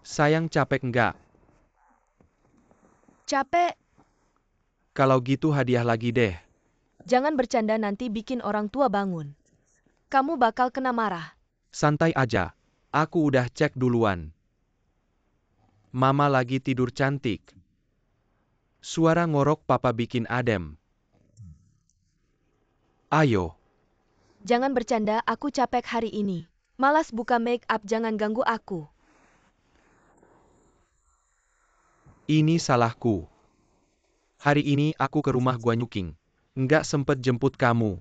Sayang, capek enggak? Capek, Kalau gitu hadiah lagi deh. jangan bercanda nanti bikin orang tua bangun. Kamu bakal kena marah. Santai aja. Aku udah cek duluan. Mama lagi tidur cantik. Suara ngorok papa bikin adem. Ayo. Jangan bercanda, aku capek hari ini. Malas buka make up, jangan ganggu aku. Ini salahku. Hari ini aku ke rumah gua nyuking. Nggak sempet jemput kamu.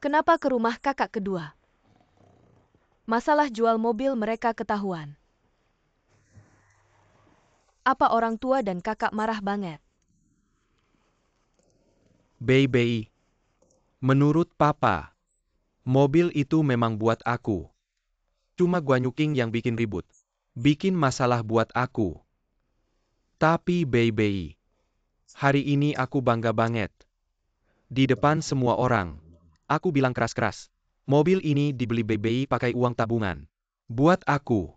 Kenapa ke rumah kakak kedua? Masalah jual mobil mereka ketahuan. Apa orang tua dan kakak marah banget? Baby. Menurut papa, mobil itu memang buat aku. Cuma gua nyuking yang bikin ribut. Bikin masalah buat aku. Tapi baby, hari ini aku bangga banget. Di depan semua orang, aku bilang keras-keras. Mobil ini dibeli baby pakai uang tabungan. Buat aku.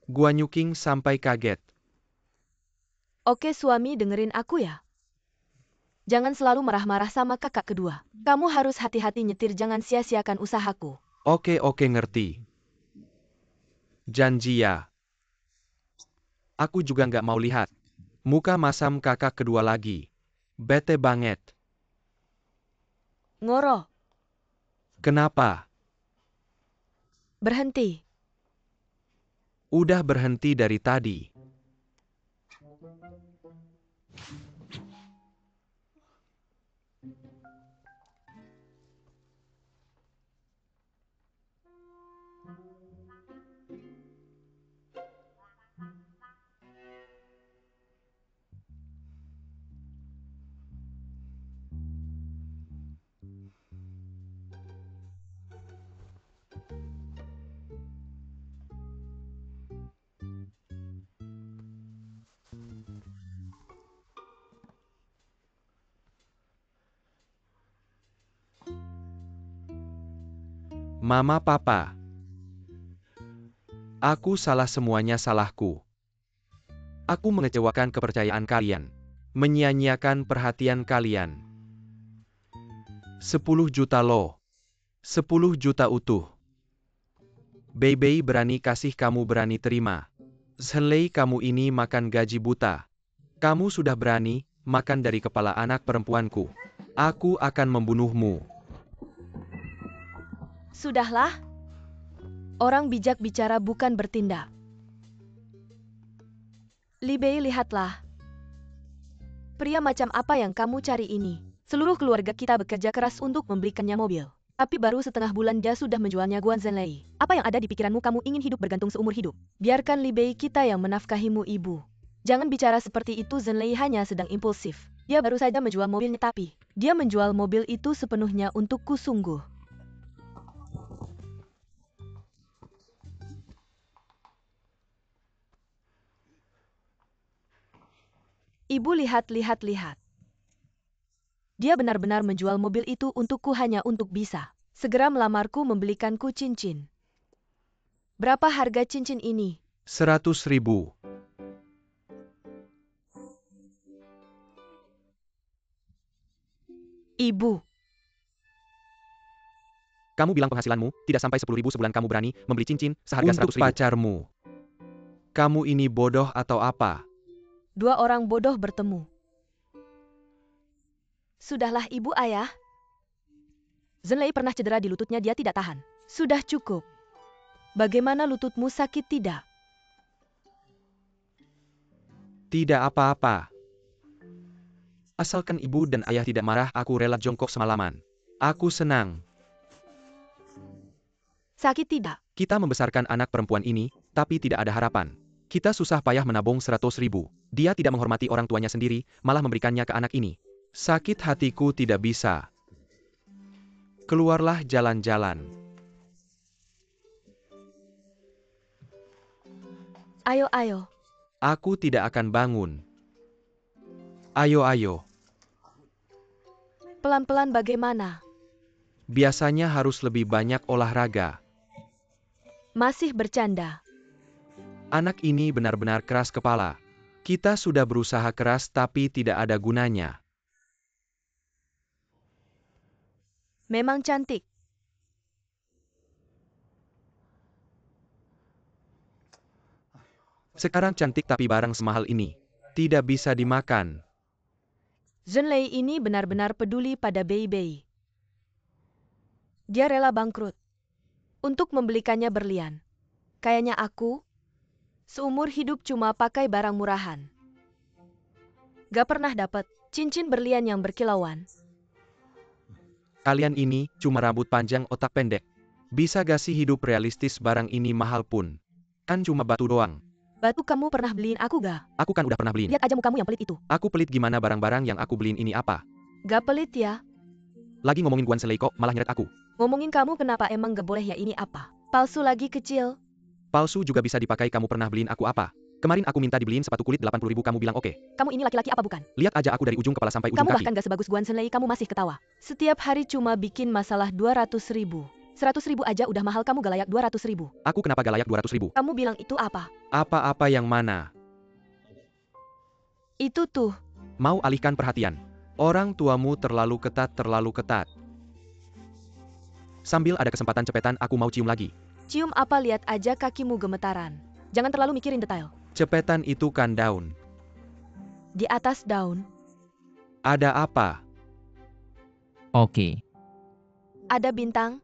Gua nyuking sampai kaget. Oke suami, dengerin aku ya. Jangan selalu marah-marah sama kakak kedua. Kamu harus hati-hati nyetir, jangan sia-siakan usahaku. Oke ngerti. Janji ya. Aku juga nggak mau lihat muka masam kakak kedua lagi. Bete banget. Ngoro, Kenapa? berhenti. Udah berhenti dari tadi. Mama, papa. Aku salah, semuanya salahku. Aku mengecewakan kepercayaan kalian. Menyia-nyiakan perhatian kalian. 10 juta loh. 10 juta utuh. Baby berani kasih, kamu berani terima. Zhenlei, kamu ini makan gaji buta. Kamu sudah berani makan dari kepala anak perempuanku. Aku akan membunuhmu. Sudahlah. Orang bijak bicara bukan bertindak. Li Bei, lihatlah. Pria macam apa yang kamu cari ini? Seluruh keluarga kita bekerja keras untuk membelikannya mobil. Tapi baru setengah bulan dia sudah menjualnya. Guan Zhenlei. Apa yang ada di pikiranmu? Kamu ingin hidup bergantung seumur hidup? Biarkan Li Bei kita yang menafkahimu, ibu. Jangan bicara seperti itu, Zhenlei hanya sedang impulsif. Dia baru saja menjual mobilnya, tapi dia menjual mobil itu sepenuhnya untukku sungguh. Ibu, lihat. Dia benar-benar menjual mobil itu untukku hanya untuk bisa segera melamarku, membelikanku cincin. Berapa harga cincin ini? 100.000. Ibu, Kamu bilang penghasilanmu tidak sampai 10.000 sebulan, kamu berani membeli cincin seharga 100.000 untuk pacarmu. Kamu ini bodoh atau apa? dua orang bodoh bertemu. Sudahlah ibu, ayah. Zhenlei pernah cedera di lututnya, dia tidak tahan. Sudah cukup. Bagaimana lututmu, sakit tidak? Tidak apa-apa. Asalkan ibu dan ayah tidak marah, aku rela jongkok semalaman. Aku senang. Sakit tidak? Kita membesarkan anak perempuan ini, tapi tidak ada harapan. Kita susah payah menabung 100.000. Dia tidak menghormati orang tuanya sendiri, malah memberikannya ke anak ini. Sakit hatiku tidak bisa. Keluarlah jalan-jalan. Ayo. Aku tidak akan bangun. Ayo. Pelan-pelan bagaimana? Biasanya harus lebih banyak olahraga. Masih bercanda. Anak ini benar-benar keras kepala. Kita sudah berusaha keras tapi tidak ada gunanya. Memang cantik. Sekarang cantik tapi barang semahal ini tidak bisa dimakan. Zhenlei ini benar-benar peduli pada Bei. Dia rela bangkrut untuk membelikannya berlian. Kayaknya aku seumur hidup cuma pakai barang murahan. Gak pernah dapat cincin berlian yang berkilauan. Kalian ini cuma rambut panjang otak pendek. Bisa gak sih hidup realistis, barang ini mahal pun kan cuma batu doang. Batu kamu pernah beliin aku gak? Aku kan udah pernah beliin. Lihat aja mukamu yang pelit itu. Aku pelit gimana, barang-barang yang aku beliin ini apa? Gak pelit ya? Lagi ngomongin Guan Zhenlei kok malah nyeret aku. Ngomongin kamu kenapa emang gak boleh ya, ini apa? Palsu lagi kecil. Palsu juga bisa dipakai. Kamu pernah beliin aku apa? Kemarin aku minta dibeliin sepatu kulit 80.000, kamu bilang oke. Kamu ini laki-laki apa bukan? Lihat aja aku dari ujung kepala sampai ujung Kamu kaki. bahkan gak sebagus Guan Zhenlei, kamu masih ketawa. Setiap hari cuma bikin masalah 200.000. 100.000 aja udah mahal, kamu gak layak 200.000. Aku kenapa gak layak 200.000? Kamu bilang itu apa? Apa-apa yang mana? Itu tuh. Mau alihkan perhatian. Orang tuamu terlalu ketat. Sambil ada kesempatan cepetan aku mau cium lagi. Cium apa, lihat aja kakimu gemetaran. Jangan terlalu mikirin detail. Cepetan, itu kan daun. Di atas daun, Ada apa? Oke. ada bintang.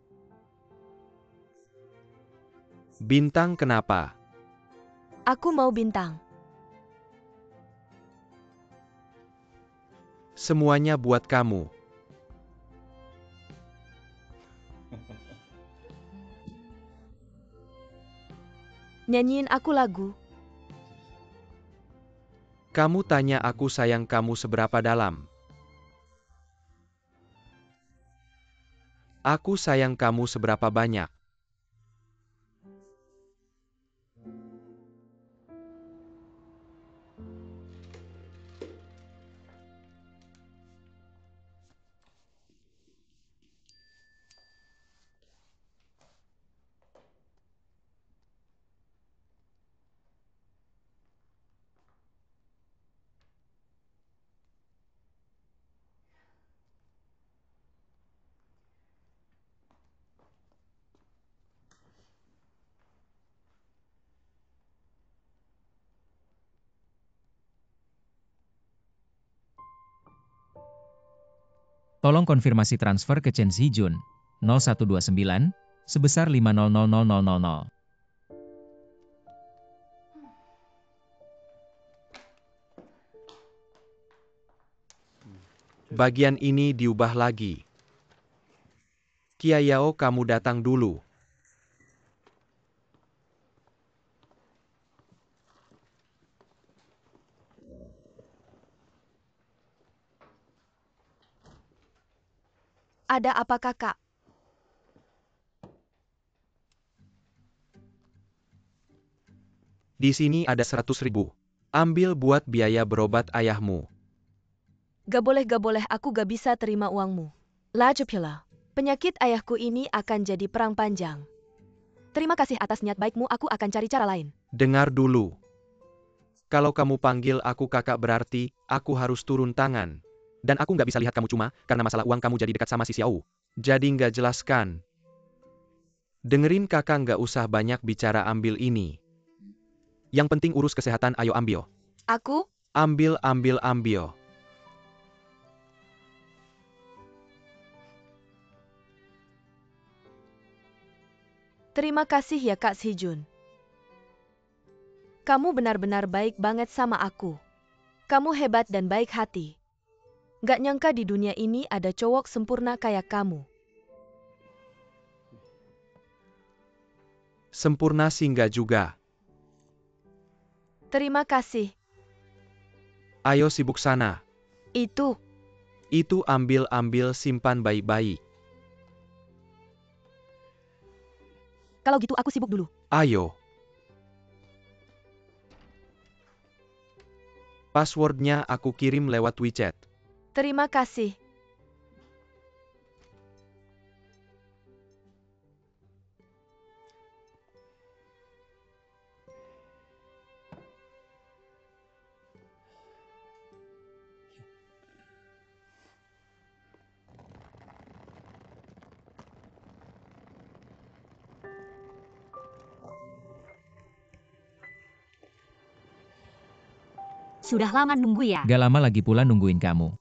Bintang kenapa? Aku mau bintang. Semuanya buat kamu. Nyanyiin aku lagu. Kamu tanya aku sayang kamu seberapa dalam. Aku sayang kamu seberapa banyak. Tolong konfirmasi transfer ke Chen Zijun 0129 sebesar 5000000. Bagian ini diubah lagi. Qiayao, kamu datang dulu. Ada apa kakak? Di sini ada 100.000. Ambil buat biaya berobat ayahmu. Gak boleh, aku gak bisa terima uangmu. Lajupila, penyakit ayahku ini akan jadi perang panjang. Terima kasih atas niat baikmu, aku akan cari cara lain. Dengar dulu. Kalau kamu panggil aku kakak berarti aku harus turun tangan. Dan aku nggak bisa lihat kamu cuma karena masalah uang kamu jadi dekat sama si Xiao. Jadi nggak jelaskan. Dengerin kakak, nggak usah banyak bicara, ambil ini. Yang penting urus kesehatan, ayo ambil. Aku? Ambil. Terima kasih ya Kak Sijun. Kamu benar-benar baik banget sama aku. Kamu hebat dan baik hati. Gak nyangka di dunia ini ada cowok sempurna kayak kamu. Sempurna sih nggak juga. Terima kasih. Ayo sibuk sana. Itu. Itu ambil, simpan baik-baik. Kalau gitu aku sibuk dulu. Ayo. Passwordnya aku kirim lewat WeChat. Terima kasih. sudah lama nunggu ya. Gak lama lagi pula nungguin kamu.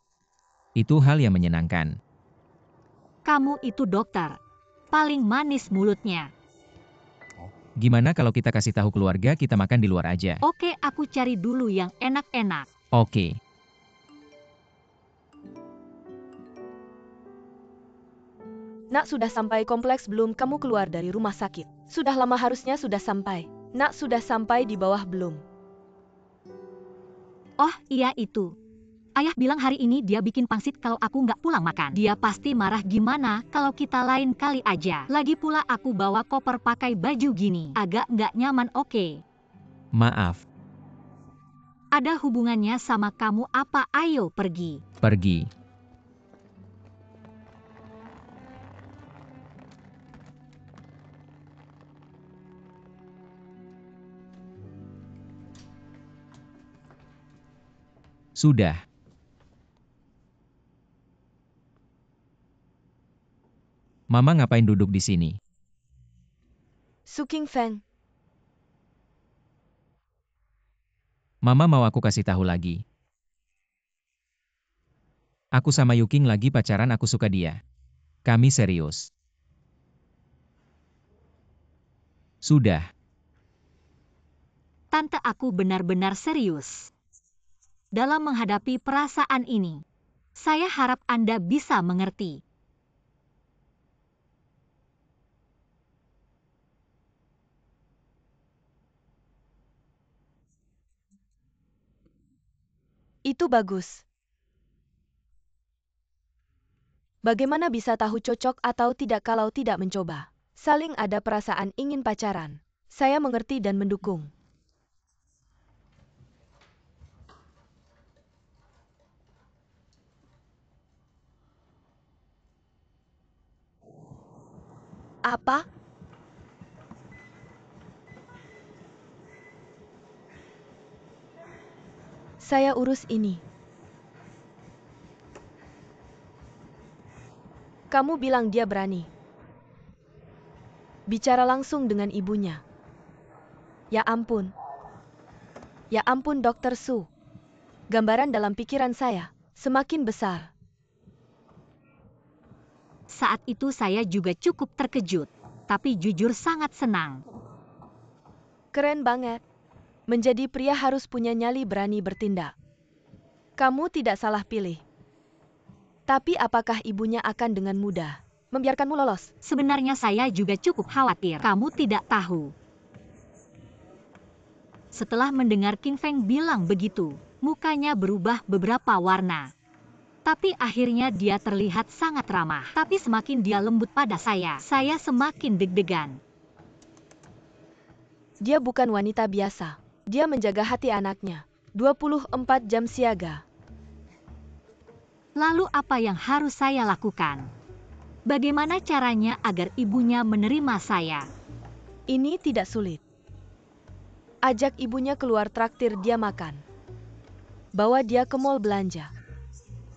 Itu hal yang menyenangkan. Kamu itu dokter. Paling manis mulutnya. Gimana kalau kita kasih tahu keluarga kita makan di luar aja? Oke, aku cari dulu yang enak-enak. Oke. Nak, sudah sampai kompleks belum? Kamu keluar dari rumah sakit. Sudah lama, harusnya sudah sampai. Nak, sudah sampai di bawah belum? Oh, iya itu. Ayah bilang hari ini dia bikin pangsit kalau aku nggak pulang makan. Dia pasti marah. Gimana kalau kita lain kali aja? Lagi pula aku bawa koper pakai baju gini. Agak nggak nyaman, oke? Maaf. Ada hubungannya sama kamu apa? Ayo pergi. Pergi. Sudah. Mama ngapain duduk di sini? Su King Feng, Mama mau aku kasih tahu lagi. Aku sama Yuking lagi pacaran, aku suka dia. Kami serius. Sudah. Tante, aku benar-benar serius dalam menghadapi perasaan ini. Saya harap Anda bisa mengerti. itu bagus. Bagaimana bisa tahu cocok atau tidak kalau tidak mencoba? Saling ada perasaan ingin pacaran. Saya mengerti dan mendukung. Apa? Saya urus ini. Kamu bilang dia berani. Bicara langsung dengan ibunya. Ya ampun. Ya ampun, Dr. Su. Gambaran dalam pikiran saya semakin besar. Saat itu saya juga cukup terkejut, tapi jujur sangat senang. Keren banget. Menjadi pria harus punya nyali berani bertindak. Kamu tidak salah pilih. Tapi apakah ibunya akan dengan mudah membiarkanmu lolos? Sebenarnya saya juga cukup khawatir. Kamu tidak tahu. Setelah mendengar King Feng bilang begitu, mukanya berubah beberapa warna. Tapi akhirnya dia terlihat sangat ramah. Tapi semakin dia lembut pada saya semakin deg-degan. Dia bukan wanita biasa. Dia menjaga hati anaknya. 24 jam siaga. Lalu apa yang harus saya lakukan? Bagaimana caranya agar ibunya menerima saya? Ini tidak sulit. Ajak ibunya keluar, traktir dia makan. Bawa dia ke mall belanja.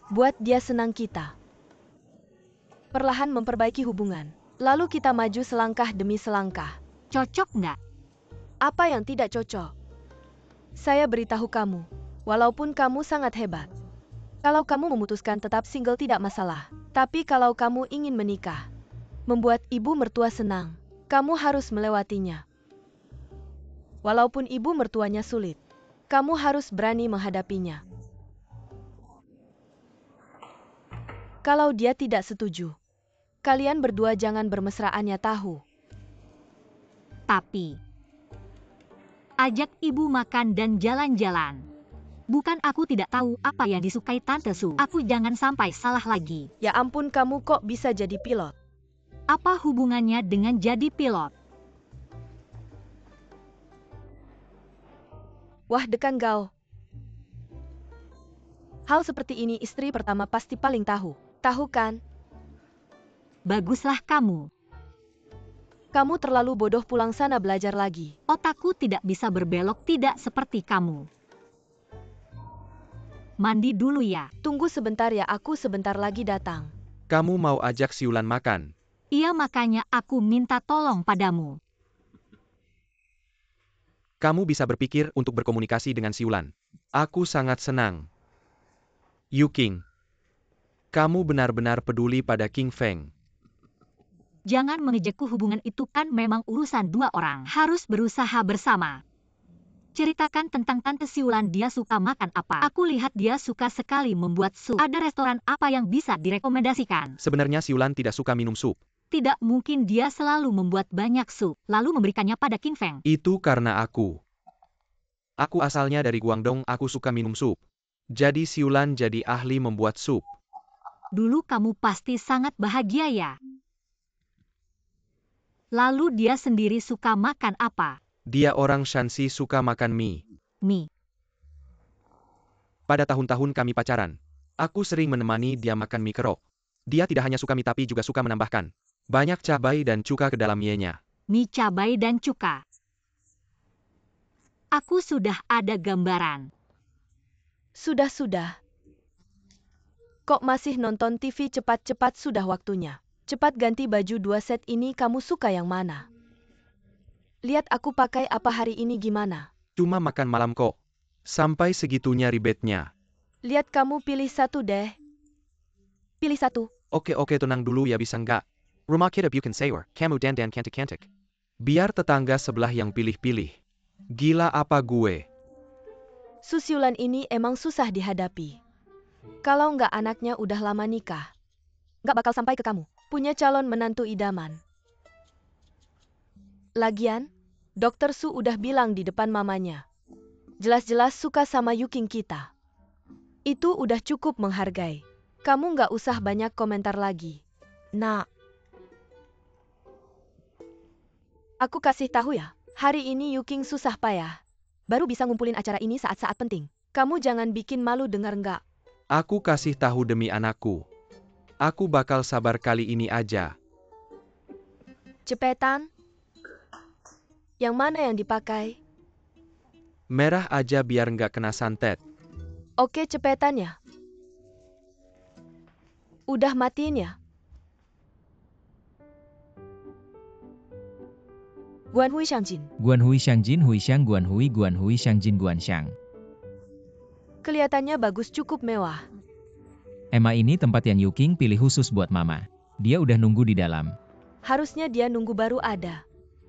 Buat dia senang kita. Perlahan memperbaiki hubungan. Lalu kita maju selangkah demi selangkah. Cocok nggak? Apa yang tidak cocok? Saya beritahu kamu, walaupun kamu sangat hebat. Kalau kamu memutuskan tetap single tidak masalah. Tapi kalau kamu ingin menikah, membuat ibu mertua senang, kamu harus melewatinya. Walaupun ibu mertuanya sulit, kamu harus berani menghadapinya. Kalau dia tidak setuju, kalian berdua jangan bermesraan, ya tahu. Tapi ajak ibu makan dan jalan-jalan. Bukan aku tidak tahu apa yang disukai Tante Su. Aku jangan sampai salah lagi. Ya ampun, kamu kok bisa jadi pilot? Apa hubungannya dengan jadi pilot? Wah, dekan Gao. Hal seperti ini istri pertama pasti paling tahu. Tahu kan? Baguslah kamu. Kamu terlalu bodoh, pulang sana belajar lagi. Otakku tidak bisa berbelok tidak seperti kamu. Mandi dulu ya. Tunggu sebentar ya, aku sebentar lagi datang. Kamu mau ajak Siulan makan? Iya, makanya aku minta tolong padamu. Kamu bisa berpikir untuk berkomunikasi dengan Siulan. Aku sangat senang. Yuking, kamu benar-benar peduli pada King Feng. Jangan mengejakku, hubungan itu kan memang urusan dua orang. Harus berusaha bersama. Ceritakan tentang Tante Siulan, dia suka makan apa? Aku lihat dia suka sekali membuat sup. Ada restoran apa yang bisa direkomendasikan? Sebenarnya Siulan tidak suka minum sup. Tidak mungkin dia selalu membuat banyak sup, lalu memberikannya pada King Feng. Itu karena aku. Aku asalnya dari Guangdong, aku suka minum sup. Jadi Siulan jadi ahli membuat sup. Dulu kamu pasti sangat bahagia ya? Lalu dia sendiri suka makan apa? Dia orang Shanxi, suka makan mie. Mie. Pada tahun-tahun kami pacaran, aku sering menemani dia makan mie kerok. Dia tidak hanya suka mie tapi juga suka menambahkan banyak cabai dan cuka ke dalam mie-nya. Mie cabai dan cuka. Aku sudah ada gambaran. Sudah. Kok masih nonton TV? Cepat-cepat, sudah waktunya. Cepat ganti baju 2 set ini, kamu suka yang mana? Lihat aku pakai apa hari ini gimana? Cuma makan malam kok. Sampai segitunya ribetnya. Lihat kamu pilih satu deh. Pilih satu. Oke, tenang dulu ya, bisa nggak? Rumah kita bukan sewa, kamu dandan cantik-cantik. Biar tetangga sebelah yang pilih-pilih. Gila apa gue? Siulan ini emang susah dihadapi. Kalau nggak anaknya udah lama nikah, nggak bakal sampai ke kamu. Punya calon menantu idaman. Lagian, Dokter Su udah bilang di depan mamanya. Jelas-jelas suka sama Yuking kita. Itu udah cukup menghargai. Kamu nggak usah banyak komentar lagi. Nah, aku kasih tahu ya, hari ini Yuking susah payah. Baru bisa ngumpulin acara ini saat-saat penting. Kamu jangan bikin malu, dengar nggak? Aku kasih tahu demi anakku. Aku bakal sabar kali ini aja. Cepetan. Yang mana yang dipakai? Merah aja biar nggak kena santet. Oke, cepetan ya. Udah matiin ya? Guanhui Shangjin. Guanhui Shangjin Huixiang Guanhui Guanhui Shangjin Guanxiang. Kelihatannya bagus, cukup mewah. Emma ini tempat yang Yuking pilih khusus buat Mama. Dia udah nunggu di dalam. Harusnya dia nunggu baru ada.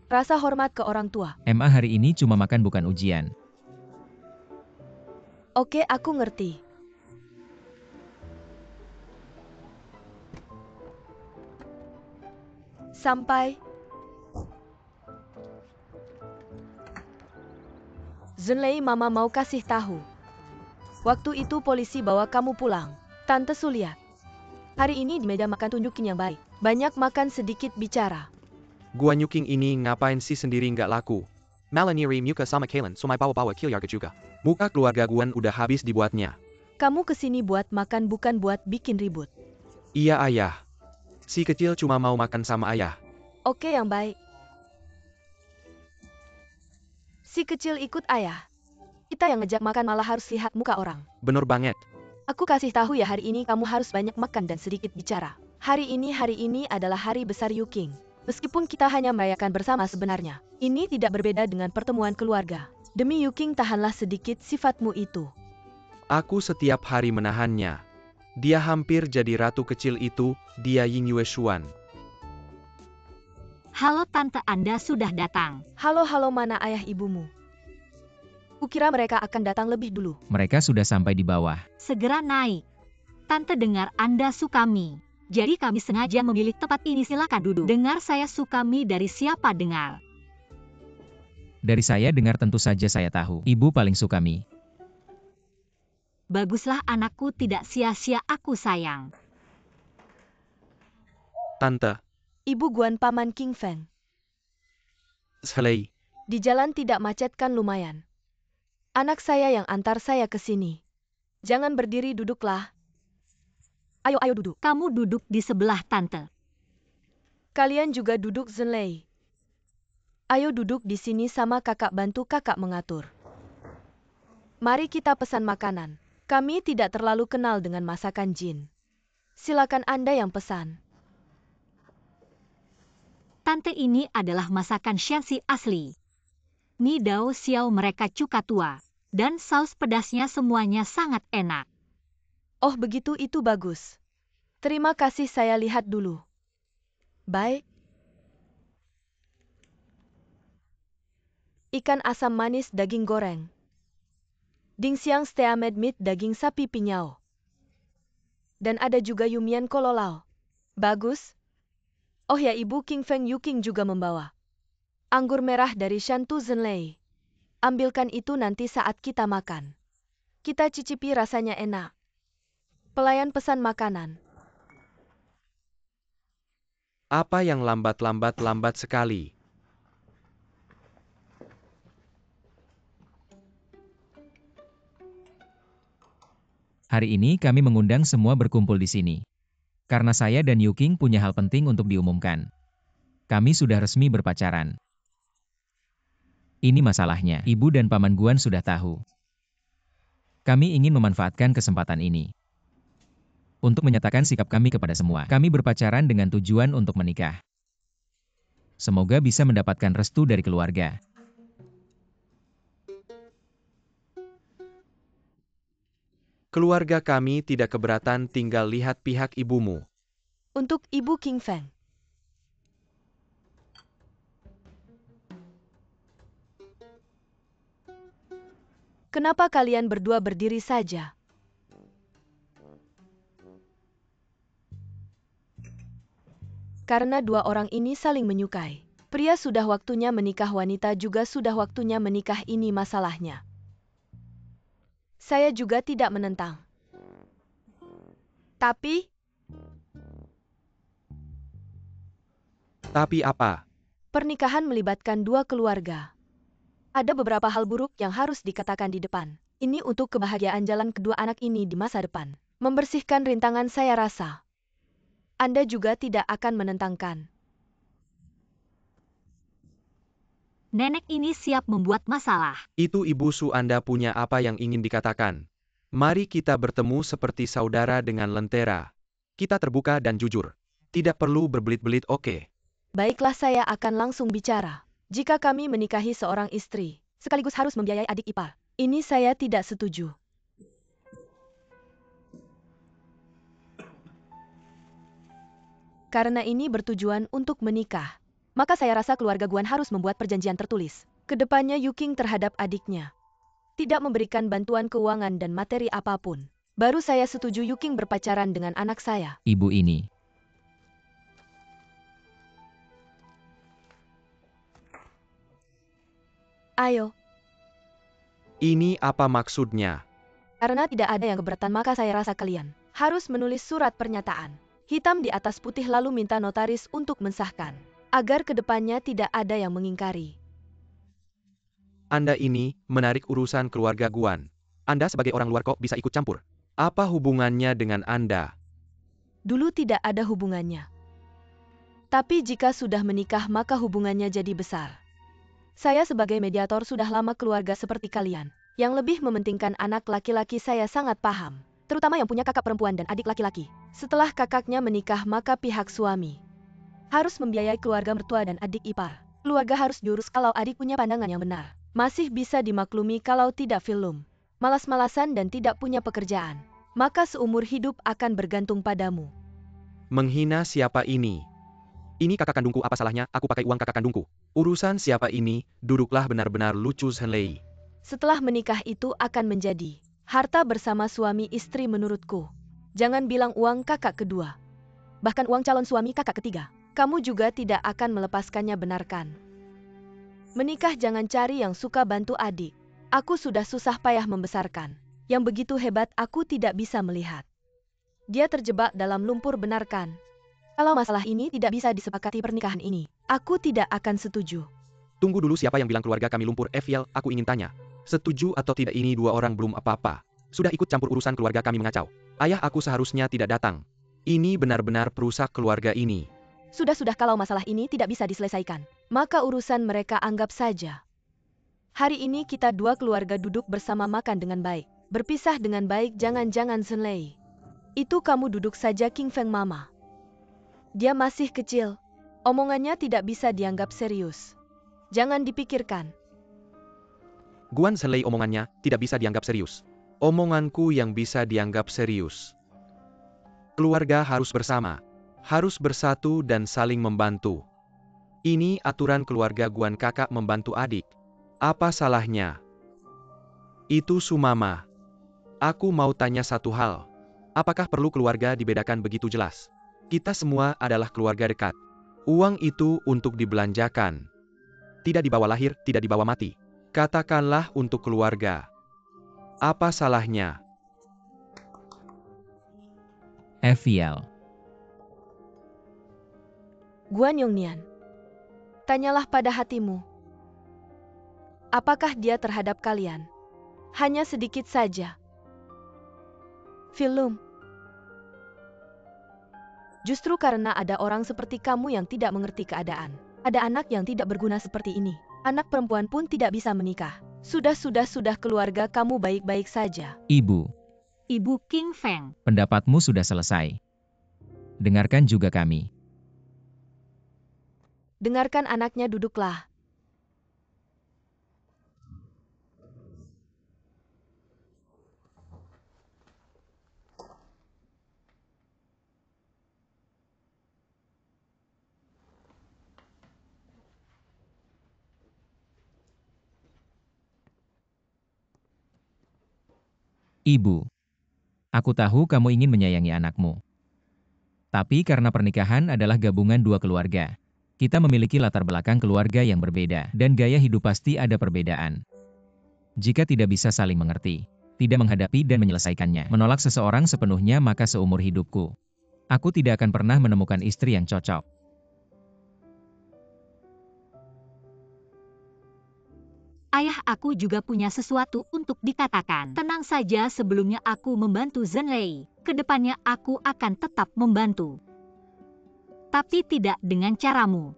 Rasa hormat ke orang tua. Emma hari ini cuma makan bukan ujian. Oke, aku ngerti. Sampai. Zhenlei, Mama mau kasih tahu. Waktu itu polisi bawa kamu pulang. Tante Su lihat. Hari ini di meja makan tunjukin yang baik. Banyak makan, sedikit bicara. Guan Yuking ini ngapain sih sendiri nggak laku? Malah niri muka sama Kalen, sumai bawa-bawa Kilyarga juga. Muka keluarga Guan udah habis dibuatnya. Kamu kesini buat makan, bukan buat bikin ribut. Iya ayah. Si kecil cuma mau makan sama ayah. Oke, yang baik. Si kecil ikut ayah. Kita yang ngejak makan malah harus lihat muka orang. Bener banget. Aku kasih tahu ya, hari ini kamu harus banyak makan dan sedikit bicara. Hari ini adalah hari besar Yuking. Meskipun kita hanya merayakan bersama, sebenarnya ini tidak berbeda dengan pertemuan keluarga. Demi Yuking, tahanlah sedikit sifatmu itu. Aku setiap hari menahannya. Dia hampir jadi ratu kecil itu, dia Ying Yueshuan. Halo Tante, Anda sudah datang. Halo, mana ayah ibumu? Kukira mereka akan datang lebih dulu. Mereka sudah sampai di bawah. Segera naik. Tante dengar Anda suka mie. Jadi kami sengaja memilih tempat ini, silakan duduk. Dengar saya suka mie, dari siapa dengar? Dari saya dengar, tentu saja saya tahu. Ibu paling suka mie. Baguslah anakku, tidak sia-sia aku sayang. Tante, Ibu Guan, paman King Feng. Zhenlei. Di jalan tidak macet kan, lumayan. Anak saya yang antar saya ke sini. Jangan berdiri, duduklah. Ayo duduk. Kamu duduk di sebelah Tante. Kalian juga duduk, Zhenlei. Ayo duduk di sini sama kakak, bantu kakak mengatur. Mari kita pesan makanan. Kami tidak terlalu kenal dengan masakan Jin. Silakan Anda yang pesan. Tante, ini adalah masakan Shanxi asli. Mie Dao Xiao mereka cuka tua. Dan saus pedasnya semuanya sangat enak. Oh begitu, itu bagus. Terima kasih, saya lihat dulu. Baik. Ikan asam manis daging goreng. Dingxiang steamed meat daging sapi pinyao. Dan ada juga yumian kololao. Bagus. Oh ya, Ibu King Feng Yuking juga membawa anggur merah dari Shantu Zenlei. Ambilkan itu nanti saat kita makan. Kita cicipi, rasanya enak. Pelayan pesan makanan. Apa yang lambat sekali? Hari ini kami mengundang semua berkumpul di sini. Karena saya dan Yuking punya hal penting untuk diumumkan. Kami sudah resmi berpacaran. Ini masalahnya, Ibu dan Paman Guan sudah tahu. Kami ingin memanfaatkan kesempatan ini untuk menyatakan sikap kami kepada semua. Kami berpacaran dengan tujuan untuk menikah. Semoga bisa mendapatkan restu dari keluarga. Keluarga kami tidak keberatan, tinggal lihat pihak ibumu. Untuk Ibu King Feng. Kenapa kalian berdua berdiri saja? Karena dua orang ini saling menyukai. Pria sudah waktunya menikah, wanita juga sudah waktunya menikah, ini masalahnya. Saya juga tidak menentang. Tapi apa? Pernikahan melibatkan dua keluarga. Ada beberapa hal buruk yang harus dikatakan di depan. Ini untuk kebahagiaan jalan kedua anak ini di masa depan. Membersihkan rintangan, saya rasa Anda juga tidak akan menentangkan. Nenek ini siap membuat masalah. Itu Ibu Su, Anda punya apa yang ingin dikatakan? Mari kita bertemu seperti saudara dengan lentera. Kita terbuka dan jujur. Tidak perlu berbelit-belit, oke? Baiklah, saya akan langsung bicara. Jika kami menikahi seorang istri, sekaligus harus membiayai adik ipar. Ini saya tidak setuju. Karena ini bertujuan untuk menikah, maka saya rasa keluarga Guan harus membuat perjanjian tertulis. Kedepannya Yuking terhadap adiknya tidak memberikan bantuan keuangan dan materi apapun. Baru saya setuju Yuking berpacaran dengan anak saya. Ibu ini. Ayo. Ini apa maksudnya? Karena tidak ada yang keberatan, maka saya rasa kalian harus menulis surat pernyataan hitam di atas putih lalu minta notaris untuk mensahkan, agar kedepannya tidak ada yang mengingkari. Anda ini menarik urusan keluarga Guan. Anda sebagai orang luar kok bisa ikut campur? Apa hubungannya dengan Anda? Dulu tidak ada hubungannya. Tapi jika sudah menikah maka hubungannya jadi besar. Saya sebagai mediator sudah lama keluarga seperti kalian. Yang lebih mementingkan anak laki-laki saya sangat paham. Terutama yang punya kakak perempuan dan adik laki-laki. Setelah kakaknya menikah maka pihak suami harus membiayai keluarga mertua dan adik ipar. Keluarga harus diurus kalau adik punya pandangan yang benar. Masih bisa dimaklumi kalau tidak film, malas-malasan dan tidak punya pekerjaan. Maka seumur hidup akan bergantung padamu. Menghina siapa ini? Ini kakak kandungku, apa salahnya aku pakai uang kakak kandungku? Urusan siapa ini? Duduklah, benar-benar lucu Zenlei. Setelah menikah itu akan menjadi harta bersama suami istri menurutku. Jangan bilang uang kakak kedua. Bahkan uang calon suami kakak ketiga. Kamu juga tidak akan melepaskannya, benarkan? Menikah jangan cari yang suka bantu adik. Aku sudah susah payah membesarkan. Yang begitu hebat aku tidak bisa melihat dia terjebak dalam lumpur, benarkan? Kalau masalah ini tidak bisa disepakati pernikahan ini, aku tidak akan setuju. Tunggu dulu, siapa yang bilang keluarga kami lumpur? Eviel, aku ingin tanya. Setuju atau tidak, ini dua orang belum apa-apa. Sudah ikut campur urusan keluarga kami mengacau. Ayah aku seharusnya tidak datang. Ini benar-benar perusak keluarga ini. Sudah-sudah, kalau masalah ini tidak bisa diselesaikan, maka urusan mereka anggap saja. Hari ini kita dua keluarga duduk bersama makan dengan baik. Berpisah dengan baik, jangan-jangan Zenlei. Itu kamu duduk saja King Feng Mama. Dia masih kecil. Omongannya tidak bisa dianggap serius. Jangan dipikirkan. Guan Zhenlei omongannya tidak bisa dianggap serius. Omonganku yang bisa dianggap serius. Keluarga harus bersama. Harus bersatu dan saling membantu. Ini aturan keluarga Guan, kakak membantu adik. Apa salahnya? Itu Sumama. Aku mau tanya satu hal. Apakah perlu keluarga dibedakan begitu jelas? Kita semua adalah keluarga dekat. Uang itu untuk dibelanjakan. Tidak dibawa lahir, tidak dibawa mati. Katakanlah untuk keluarga. Apa salahnya? FVL. Guan Yongnian, tanyalah pada hatimu. Apakah dia terhadap kalian? Hanya sedikit saja. Film. Justru karena ada orang seperti kamu yang tidak mengerti keadaan. Ada anak yang tidak berguna seperti ini. Anak perempuan pun tidak bisa menikah. Sudah keluarga kamu baik-baik saja. Ibu, Ibu King Feng. pendapatmu sudah selesai. Dengarkan juga kami. Dengarkan anaknya, duduklah. Ibu, aku tahu kamu ingin menyayangi anakmu. Tapi karena pernikahan adalah gabungan dua keluarga, kita memiliki latar belakang keluarga yang berbeda, dan gaya hidup pasti ada perbedaan. Jika tidak bisa saling mengerti, tidak menghadapi dan menyelesaikannya, menolak seseorang sepenuhnya, maka seumur hidupku, aku tidak akan pernah menemukan istri yang cocok. Ayah, aku juga punya sesuatu untuk dikatakan. Tenang saja, sebelumnya aku membantu Zhenlei. Kedepannya aku akan tetap membantu. Tapi tidak dengan caramu.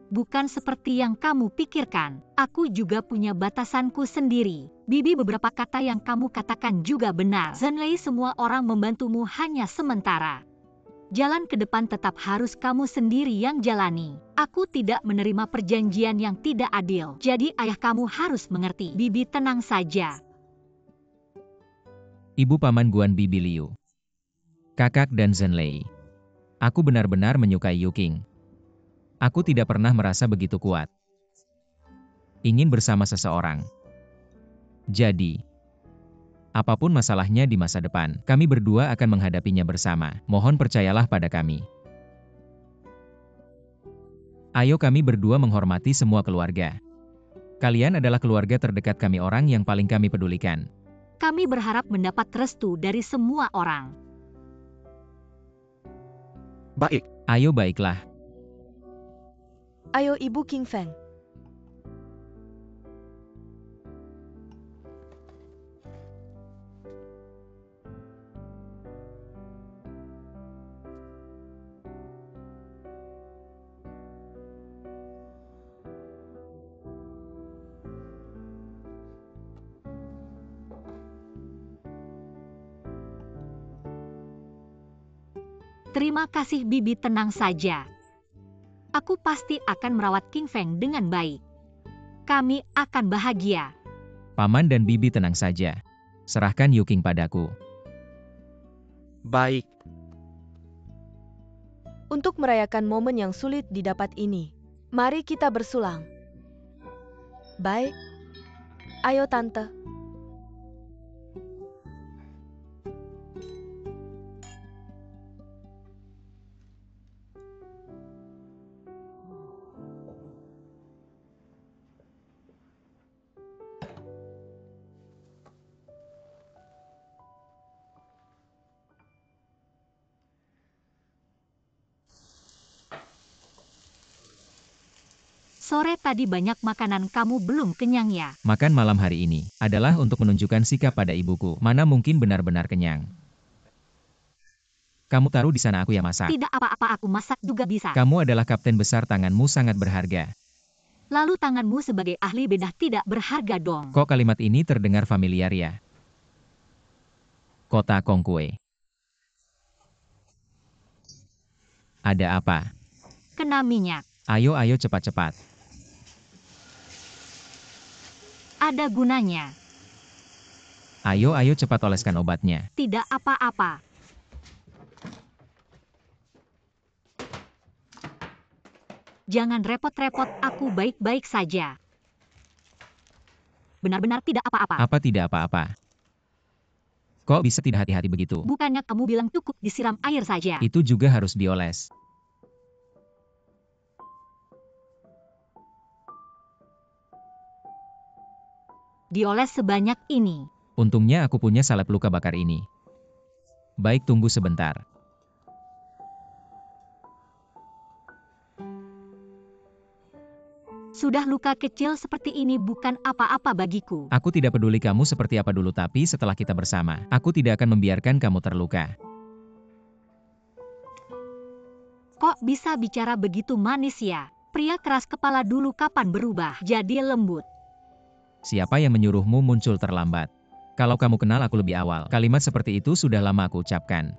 Bukan seperti yang kamu pikirkan. Aku juga punya batasanku sendiri. Bibi, beberapa kata yang kamu katakan juga benar. Zhenlei, semua orang membantumu hanya sementara. Jalan ke depan tetap harus kamu sendiri yang jalani. Aku tidak menerima perjanjian yang tidak adil. Jadi ayah, kamu harus mengerti. Bibi, tenang saja. Ibu paman Guan, Bibi Liu, kakak dan Zhenlei. Aku benar-benar menyukai Yuking. Aku tidak pernah merasa begitu kuat ingin bersama seseorang. Jadi, apapun masalahnya di masa depan, kami berdua akan menghadapinya bersama. Mohon percayalah pada kami. Ayo, kami berdua menghormati semua keluarga. Kalian adalah keluarga terdekat kami, orang yang paling kami pedulikan. Kami berharap mendapat restu dari semua orang. Baik. Ayo, baiklah. Ayo Ibu King Feng. Terima kasih Bibi, tenang saja. Aku pasti akan merawat King Feng dengan baik. Kami akan bahagia. Paman dan Bibi tenang saja. Serahkan Yuking padaku. Baik. Untuk merayakan momen yang sulit didapat ini, mari kita bersulang. Baik. Ayo Tante. Sore tadi banyak makanan, kamu belum kenyang ya? Makan malam hari ini adalah untuk menunjukkan sikap pada ibuku. Mana mungkin benar-benar kenyang. Kamu taruh di sana, aku yang masak. Tidak apa-apa, aku masak juga bisa. Kamu adalah kapten besar, tanganmu sangat berharga. Lalu tanganmu sebagai ahli bedah tidak berharga dong. Kok kalimat ini terdengar familiar ya? Kota Kongkue. Ada apa? Kena minyak. Ayo cepat-cepat. ada gunanya. Ayo cepat oleskan obatnya. Tidak apa-apa. Jangan repot-repot, aku baik-baik saja. Benar-benar tidak apa-apa. Apa tidak apa-apa? Kok bisa tidak hati-hati begitu? Bukannya kamu bilang cukup disiram air saja? Itu juga harus dioles. Dioles sebanyak ini. Untungnya aku punya salep luka bakar ini. Baik, tunggu sebentar. Sudah luka kecil seperti ini bukan apa-apa bagiku. Aku tidak peduli kamu seperti apa dulu, tapi setelah kita bersama, aku tidak akan membiarkan kamu terluka. Kok bisa bicara begitu manis ya? Pria keras kepala dulu kapan berubah jadi lembut? Siapa yang menyuruhmu muncul terlambat? Kalau kamu kenal aku lebih awal, kalimat seperti itu sudah lama aku ucapkan.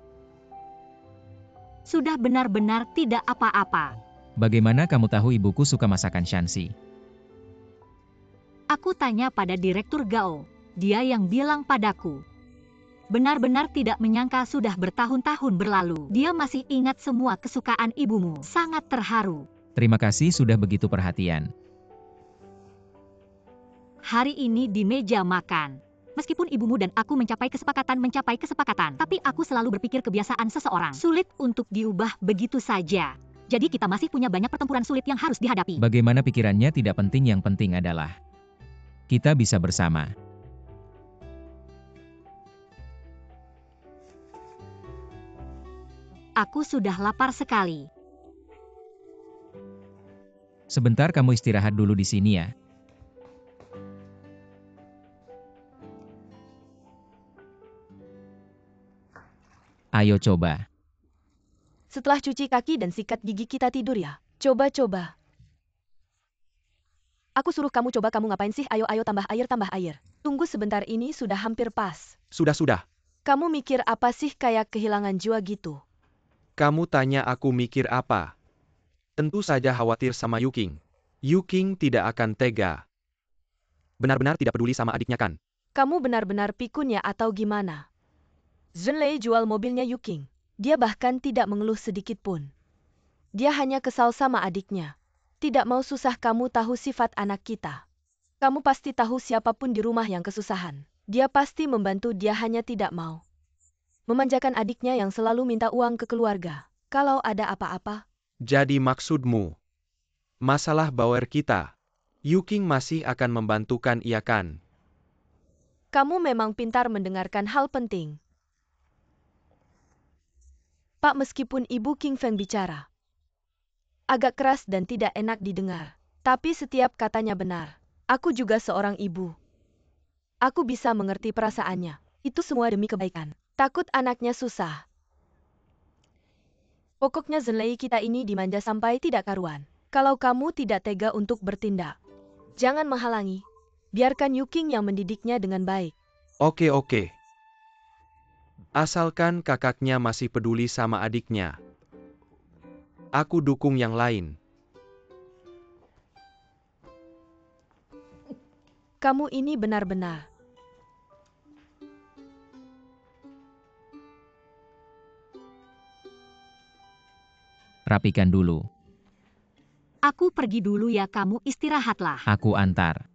Sudah benar-benar tidak apa-apa. Bagaimana kamu tahu ibuku suka masakan Shanxi? Aku tanya pada Direktur Gao. Dia yang bilang padaku. Benar-benar tidak menyangka sudah bertahun-tahun berlalu. Dia masih ingat semua kesukaan ibumu. Sangat terharu. Terima kasih sudah begitu perhatian. Hari ini di meja makan. Meskipun ibumu dan aku mencapai kesepakatan, tapi aku selalu berpikir kebiasaan seseorang sulit untuk diubah begitu saja. Jadi kita masih punya banyak pertempuran sulit yang harus dihadapi. Bagaimana pikirannya tidak penting, yang penting adalah kita bisa bersama. Aku sudah lapar sekali. Sebentar, kamu istirahat dulu di sini ya. Ayo coba. Setelah cuci kaki dan sikat gigi kita tidur ya. Coba. Aku suruh kamu coba, kamu ngapain sih? Ayo tambah air. Tunggu sebentar, ini sudah hampir pas. Sudah. Kamu mikir apa sih, kayak kehilangan jiwa gitu? Kamu tanya aku mikir apa? Tentu saja khawatir sama Yuking. Yuking tidak akan tega. Benar-benar tidak peduli sama adiknya kan? Kamu benar-benar pikun ya atau gimana? Zhenlei jual mobilnya Yuking. Dia bahkan tidak mengeluh sedikit pun. Dia hanya kesal sama adiknya. Tidak mau susah. Kamu tahu sifat anak kita. Kamu pasti tahu siapapun di rumah yang kesusahan. Dia pasti membantu, dia hanya tidak mau memanjakan adiknya yang selalu minta uang ke keluarga. Kalau ada apa-apa. Jadi maksudmu, masalah Bauer kita, Yuking masih akan membantukan, iya kan? Kamu memang pintar mendengarkan hal penting. Pak, meskipun Ibu King Feng bicara agak keras dan tidak enak didengar, tapi setiap katanya benar. Aku juga seorang ibu. Aku bisa mengerti perasaannya. Itu semua demi kebaikan. Takut anaknya susah. Pokoknya Zhenlei kita ini dimanja sampai tidak karuan. Kalau kamu tidak tega untuk bertindak, jangan menghalangi. Biarkan Yuking yang mendidiknya dengan baik. Oke. Asalkan kakaknya masih peduli sama adiknya. Aku dukung yang lain. Kamu ini benar-benar. Rapikan dulu. Aku pergi dulu ya, kamu istirahatlah. Aku antar.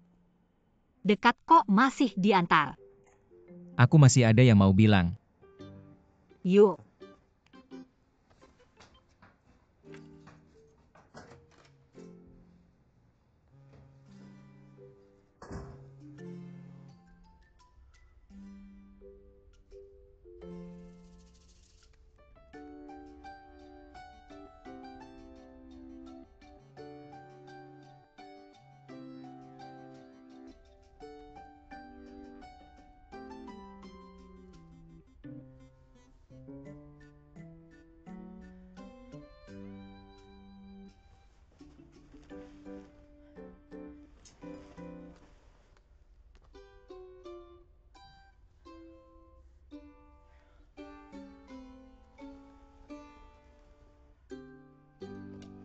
Dekat kok masih diantar. Aku masih ada yang mau bilang. Yuk.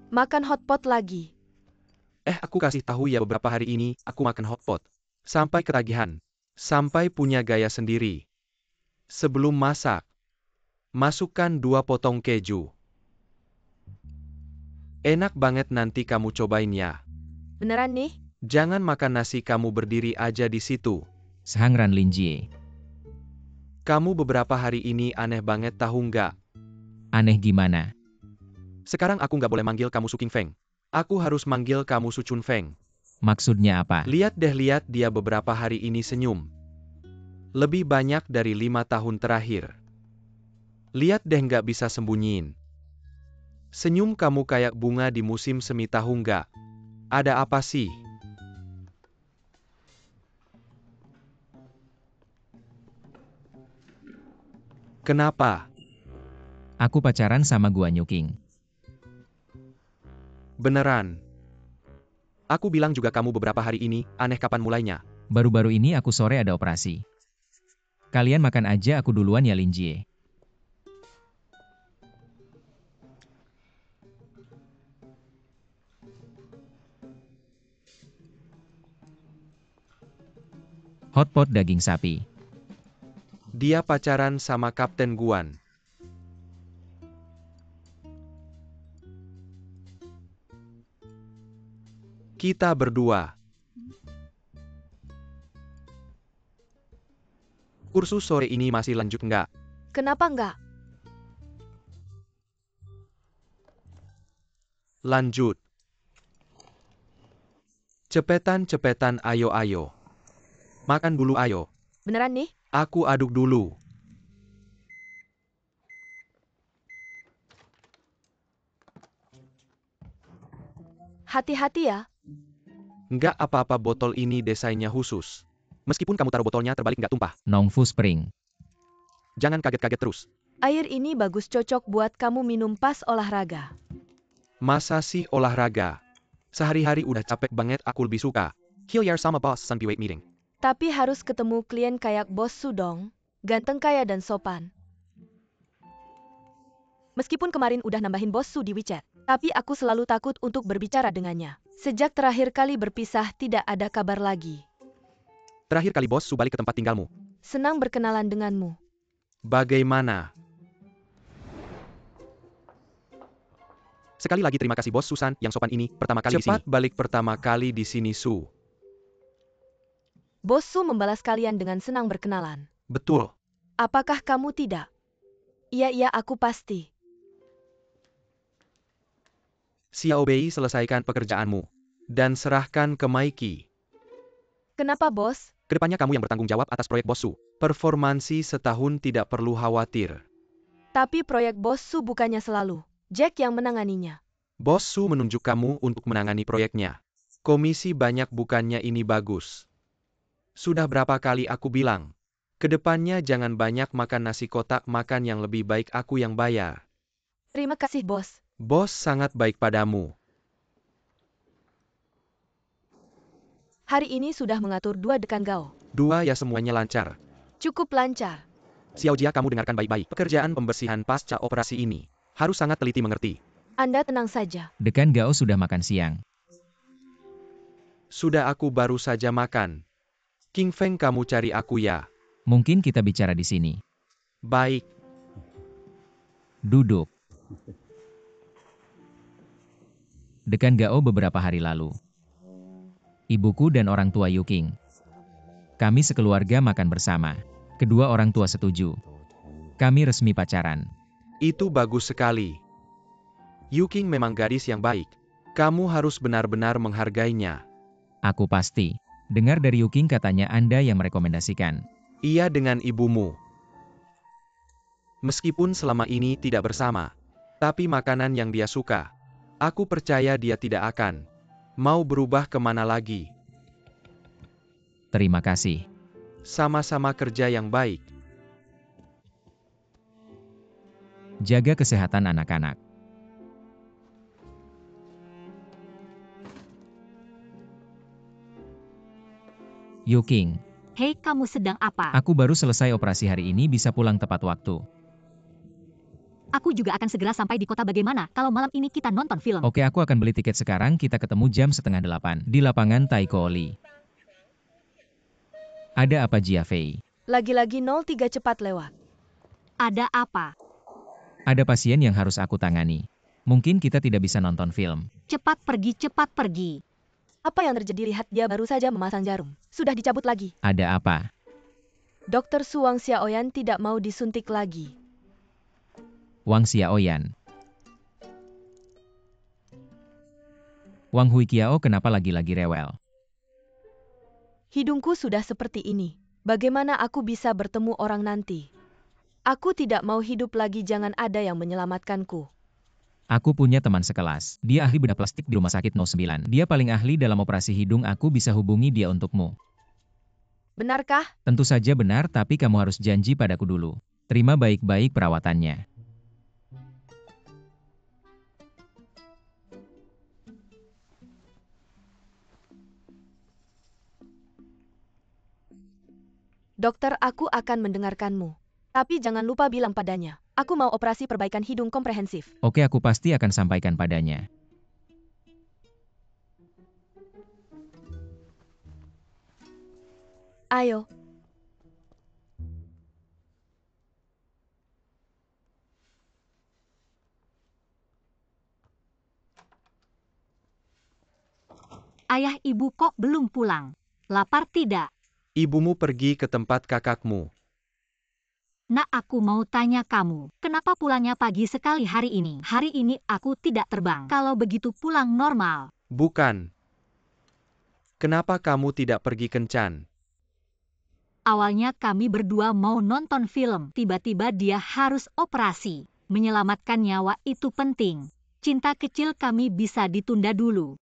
Makan hotpot lagi. Aku kasih tahu ya, beberapa hari ini aku makan hotpot. Sampai ketagihan. Sampai punya gaya sendiri. Sebelum masak, masukkan 2 potong keju. Enak banget, nanti kamu cobain ya. Beneran nih? Jangan makan nasi kamu berdiri aja di situ. Sahang Ran Linjie. Kamu beberapa hari ini aneh banget tahu nggak? Aneh gimana? Sekarang aku nggak boleh manggil kamu Su King Feng. Aku harus manggil kamu Su Chun Feng. Maksudnya apa? Lihat deh, lihat dia beberapa hari ini senyum. Lebih banyak dari 5 tahun terakhir. Lihat deh, nggak bisa sembunyiin. Senyum kamu kayak bunga di musim semi, tahu nggak? Ada apa sih? Kenapa? Aku pacaran sama Guan Yuking. Beneran? Aku bilang juga kamu beberapa hari ini, aneh, kapan mulainya? Baru-baru ini aku sore ada operasi. Kalian makan aja, aku duluan ya Linjie. Hotpot daging sapi. Dia pacaran sama Kapten Guan. Kita berdua. Kursus sore ini masih lanjut nggak? Kenapa nggak? Lanjut. Cepetan, ayo. Makan dulu ayo. Beneran nih? Aku aduk dulu. Hati-hati ya. Nggak apa-apa, botol ini desainnya khusus. Meskipun kamu taruh botolnya terbalik nggak tumpah. Nongfu Spring. Jangan kaget-kaget terus. Air ini bagus, cocok buat kamu minum pas olahraga. Masa sih olahraga? Sehari-hari udah capek banget, aku lebih suka Hillier sama Boss Sun Weight Meeting. Tapi harus ketemu klien kayak Bos Su dong. Ganteng, kaya, dan sopan. Meskipun kemarin udah nambahin Bos Su di WeChat, tapi aku selalu takut untuk berbicara dengannya. Sejak terakhir kali berpisah tidak ada kabar lagi. Terakhir kali Bos Su balik ke tempat tinggalmu. Senang berkenalan denganmu. Bagaimana? Sekali lagi terima kasih Bos Susan yang sopan ini, pertama kali di sini. Cepat balik pertama kali di sini, Su. Bos Su membalas kalian dengan senang berkenalan. Betul. Apakah kamu tidak? Iya, aku pasti. Xiao Bei, selesaikan pekerjaanmu. Dan serahkan ke Mikey. Kenapa, Bos? Kedepannya kamu yang bertanggung jawab atas proyek Bos Su. Performansi setahun, tidak perlu khawatir. Tapi proyek Bos Su bukannya selalu Jack yang menanganinya. Bos Su menunjuk kamu untuk menangani proyeknya. Komisi banyak, bukannya ini bagus. Sudah berapa kali aku bilang, kedepannya jangan banyak makan nasi kotak, makan yang lebih baik, aku yang bayar. Terima kasih, Bos. Bos sangat baik padamu. Hari ini sudah mengatur 2 dekan Gao. 2 ya, semuanya lancar. Cukup lancar. Xiao Jia, kamu dengarkan baik-baik. Pekerjaan pembersihan pasca operasi ini harus sangat teliti mengerti. Anda tenang saja. Dekan Gao sudah makan siang. Sudah, aku baru saja makan. King Feng, kamu cari aku ya. Mungkin kita bicara di sini. Baik. Duduk. Dekan Gao beberapa hari lalu. Ibuku dan orang tua Yuking. Kami sekeluarga makan bersama. Kedua orang tua setuju. Kami resmi pacaran. Itu bagus sekali. Yuking memang gadis yang baik. Kamu harus benar-benar menghargainya. Aku pasti. Dengar dari Yuking katanya Anda yang merekomendasikan. Iya, dengan ibumu. Meskipun selama ini tidak bersama, tapi makanan yang dia suka, aku percaya dia tidak akan mau berubah kemana lagi. Terima kasih. Sama-sama, kerja yang baik. Jaga kesehatan anak-anak. Yuking, Hei, kamu sedang apa? aku baru selesai operasi hari ini, bisa pulang tepat waktu. Aku juga akan segera sampai di kota. Bagaimana kalau malam ini kita nonton film? Oke, aku akan beli tiket sekarang, kita ketemu jam 7:30 di lapangan Taiko Oli. Ada apa Jia Fei? Lagi-lagi 03 cepat lewat. Ada apa? Ada pasien yang harus aku tangani. Mungkin kita tidak bisa nonton film. Cepat pergi, cepat pergi. Apa yang terjadi? Lihat, dia baru saja memasang jarum. Sudah dicabut lagi. Ada apa? Dokter Su Wang Xiaoyan tidak mau disuntik lagi. Wang Xiaoyan. Wang Huiqiao kenapa lagi-lagi rewel? Hidungku sudah seperti ini. Bagaimana aku bisa bertemu orang nanti? Aku tidak mau hidup lagi, jangan ada yang menyelamatkanku. Aku punya teman sekelas. Dia ahli bedah plastik di rumah sakit 09. Dia paling ahli dalam operasi hidung. Aku bisa hubungi dia untukmu. Benarkah? Tentu saja benar, tapi kamu harus janji padaku dulu. Terima baik-baik perawatannya. Dokter, aku akan mendengarkanmu. Tapi jangan lupa bilang padanya. Aku mau operasi perbaikan hidung komprehensif. Oke, aku pasti akan sampaikan padanya. Ayo. Ayah ibu kok belum pulang? Lapar tidak? Ibumu pergi ke tempat kakakmu. Nak, aku mau tanya kamu, kenapa pulangnya pagi sekali hari ini? Hari ini aku tidak terbang. Kalau begitu pulang normal. Bukan. Kenapa kamu tidak pergi kencan? Awalnya kami berdua mau nonton film, tiba-tiba dia harus operasi. Menyelamatkan nyawa itu penting. Cinta kecil kami bisa ditunda dulu.